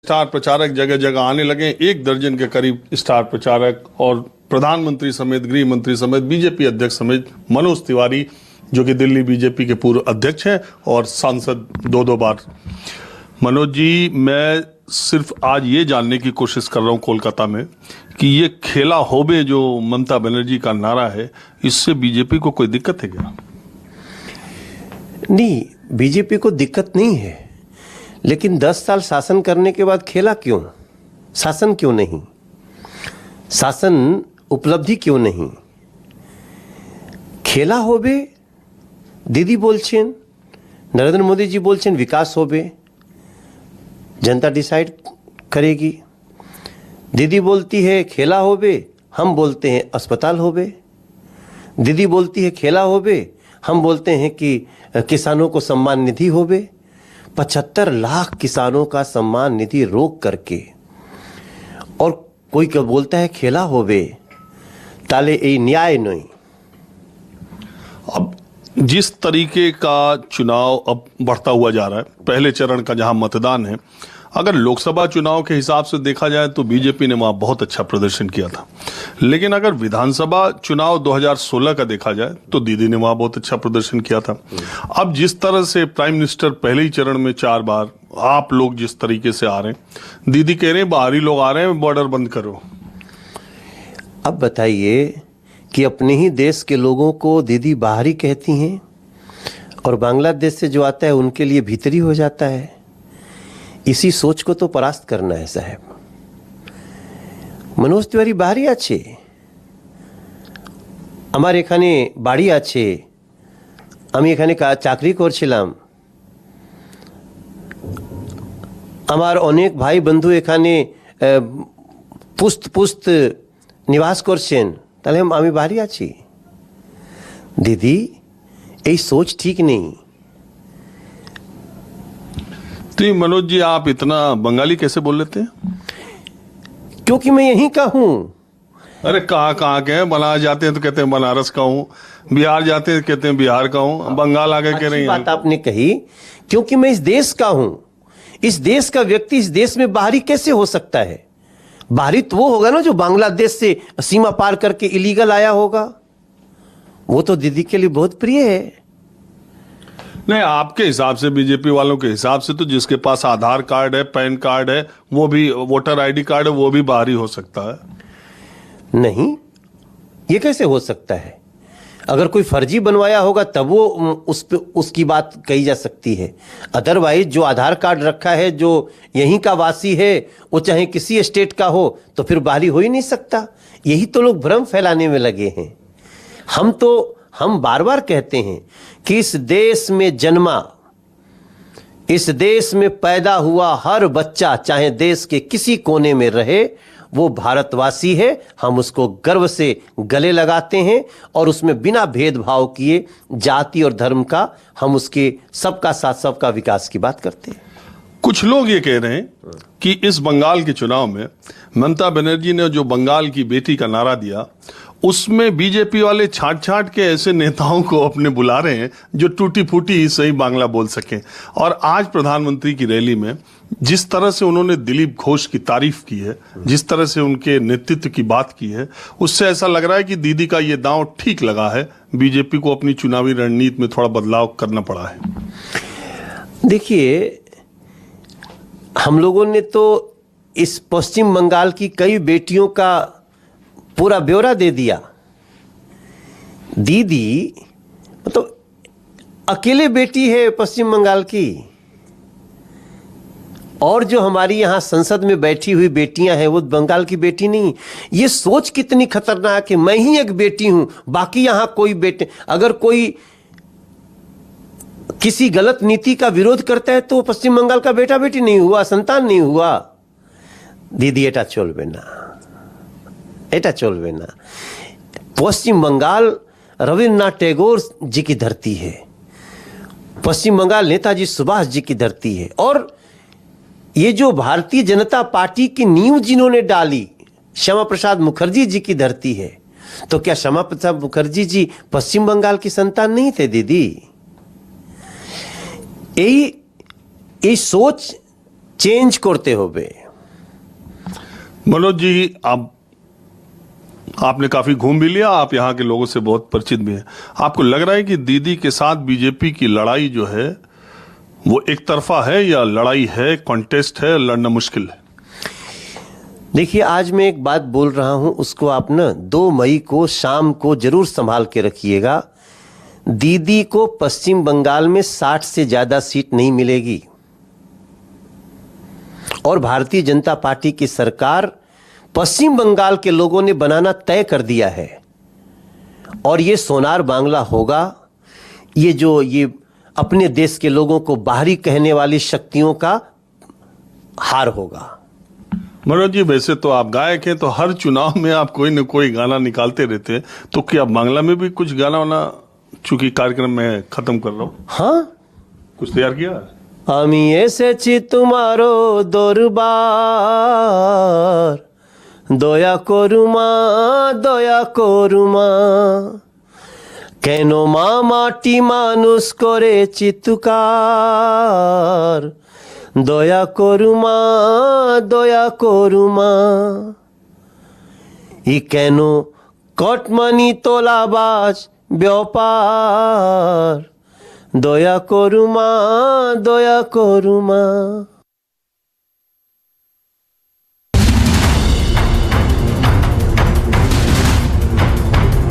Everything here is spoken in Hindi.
स्टार प्रचारक जगह जगह आने लगे। 1 दर्जन के करीब स्टार प्रचारक और प्रधानमंत्री समेत, गृह मंत्री समेत, बीजेपी अध्यक्ष समेत मनोज तिवारी जो कि दिल्ली बीजेपी के पूर्व अध्यक्ष हैं और सांसद 2 बार। मनोज जी, मैं सिर्फ आज ये जानने की कोशिश कर रहा हूँ कोलकाता में कि ये खेला होबे जो ममता बनर्जी का नारा है, इससे बीजेपी को कोई दिक्कत है क्या? नहीं, बीजेपी को दिक्कत नहीं है, लेकिन 10 साल शासन करने के बाद खेला क्यों? शासन क्यों नहीं? शासन उपलब्धि क्यों नहीं? खेला होबे दीदी बोलছেন, नरेंद्र मोदी जी बोलছেন विकास होबे, जनता डिसाइड करेगी। दीदी बोलती है खेला होबे, हम बोलते हैं अस्पताल होबे। दीदी बोलती है खेला होबे, हम बोलते हैं कि किसानों को सम्मान निधि होबे। 75 लाख किसानों का सम्मान निधि रोक करके और कोई क्या बोलता है खेला होबे, ताले ये न्याय नहीं। अब जिस तरीके का चुनाव अब बढ़ता हुआ जा रहा है, पहले चरण का जहां मतदान है, अगर लोकसभा चुनाव के हिसाब से देखा जाए तो बीजेपी ने वहां बहुत अच्छा प्रदर्शन किया था, लेकिन अगर विधानसभा चुनाव 2016 का देखा जाए तो दीदी ने वहां बहुत अच्छा प्रदर्शन किया था। अब जिस तरह से प्राइम मिनिस्टर पहले ही चरण में 4 बार, आप लोग जिस तरीके से आ रहे हैं, दीदी कह रहे हैं बाहरी लोग आ रहे हैं, बॉर्डर बंद करो। अब बताइए कि अपने ही देश के लोगों को दीदी बाहरी कहती हैं और बांग्लादेश से जो आता है उनके लिए भीतरी हो जाता है। इसी सोच को तो परास्त करना है साहब। मनोज तिवारी बाहरी আছে, আমার এখানে বাড়ি আছে, আমি এখানে চাকরি করছিলাম, আমার অনেক ভাই বন্ধু এখানে পুস্ত নিবাস করছেন, তাহলে আমি বাড়ি আছি। दीदी এই सोच ठीक नहीं। तो मनोज जी, आप इतना बंगाली कैसे बोल लेते हैं? क्योंकि मैं यहीं का हूं। अरे कहाँ के हैं? बनारस जाते हैं तो कहते हैं बनारस का हूँ, बिहार जाते हैं कहते हैं बिहार का हूँ, बंगाल आगे कह रहे हैं। बात आपने कही, क्योंकि मैं इस देश का हूं। इस देश का व्यक्ति इस देश में बाहरी कैसे हो सकता है? बाहरी तो वो होगा ना जो बांग्लादेश से सीमा पार करके इलीगल आया होगा। वो तो दीदी के लिए बहुत प्रिय है। नहीं, आपके हिसाब से, बीजेपी वालों के हिसाब से तो जिसके पास आधार कार्ड है, पैन कार्ड है, वो भी वोटर आईडी कार्ड है, वो भी बाहरी हो सकता है। नहीं, ये कैसे हो सकता है? अगर कोई फर्जी बनवाया होगा तब वो उस पे उसकी बात कही जा सकती है। अदरवाइज जो आधार कार्ड रखा है, जो यहीं का वासी है, वो चाहे किसी स्टेट का हो, तो फिर बाहरी हो ही नहीं सकता। यही तो लोग भ्रम फैलाने में लगे हैं। हम बार बार कहते हैं कि इस देश में जन्मा, इस देश में पैदा हुआ हर बच्चा, चाहे देश के किसी कोने में रहे, वो भारतवासी है। हम उसको गर्व से गले लगाते हैं और उसमें बिना भेदभाव किए जाति और धर्म का हम उसके सबका साथ सबका विकास की बात करते हैं। कुछ लोग ये कह रहे हैं कि इस बंगाल के चुनाव में ममता बनर्जी ने जो बंगाल की बेटी का नारा दिया, उसमें बीजेपी वाले छांट के ऐसे नेताओं को अपने बुला रहे हैं जो टूटी फूटी ही सही बांग्ला बोल सकें। और आज प्रधानमंत्री की रैली में जिस तरह से उन्होंने दिलीप घोष की तारीफ की है, जिस तरह से उनके नेतृत्व की बात की है, उससे ऐसा लग रहा है कि दीदी का ये दांव ठीक लगा है। बीजेपी को अपनी चुनावी रणनीति में थोड़ा बदलाव करना पड़ा है। देखिए, हम लोगों ने तो इस पश्चिम बंगाल की कई बेटियों का पूरा ब्यौरा दे दिया। दीदी मतलब अकेले बेटी है पश्चिम बंगाल की, और जो हमारी यहाँ संसद में बैठी हुई बेटियां हैं वो बंगाल की बेटी नहीं। ये सोच कितनी खतरनाक है, मैं ही एक बेटी हूं, बाकी यहाँ कोई बेटे। अगर कोई किसी गलत नीति का विरोध करता है तो पश्चिम बंगाल का बेटा बेटी नहीं हुआ, संतान नहीं हुआ। दीदी एटा चलबे ना, एटा चलबे ना। पश्चिम बंगाल रविन्द्रनाथ टैगोर जी की धरती है, पश्चिम बंगाल नेताजी सुभाष जी की धरती है, और ये जो भारतीय जनता पार्टी की नींव जिन्होंने डाली, श्यामा प्रसाद मुखर्जी जी की धरती है। तो क्या श्यामा प्रसाद मुखर्जी जी पश्चिम बंगाल की संतान नहीं थे? दीदी यही सोच চেঞ্জ করতে হবে। मनोज जी, आपने काफी घूम भी लिया, आप यहाँ के लोगों से बहुत परिचित भी हैं। आपको लग रहा है कि दीदी के साथ बीजेपी की लड़ाई जो है वो एक तरफा है, या लड़ाई है, कॉन्टेस्ट है, लड़ना मुश्किल है? देखिए, आज मैं एक बात बोल रहा हूं, उसको आप ना 2 मई को शाम को जरूर संभाल के रखिएगा। दीदी को पश्चिम बंगाल में 60 से ज्यादा सीट नहीं मिलेगी और भारतीय जनता पार्टी की सरकार पश्चिम बंगाल के लोगों ने बनाना तय कर दिया है और ये सोनार बांग्ला होगा। ये अपने देश के लोगों को बाहरी कहने वाली शक्तियों का हार होगा। मनोज जी, वैसे तो आप गायक हैं, तो हर चुनाव में आप कोई न कोई गाना निकालते रहते हैं, तो क्या बांग्ला में भी कुछ गाना वाना, चूंकि कार्यक्रम में खत्म कर रहा हूं, हाँ, कुछ तैयार किया है? আমি এসেছি তোমারো দরবার, দয়া করুমা, দয়া করুমা, কেন মা মাটি মানুষ করেছি তুকার, দয়া করুমা, দয়া করুমা, ই কেন কটমানি তোলাবাজ ব্যাপার, দয়া করুমা, দয়া করুমা।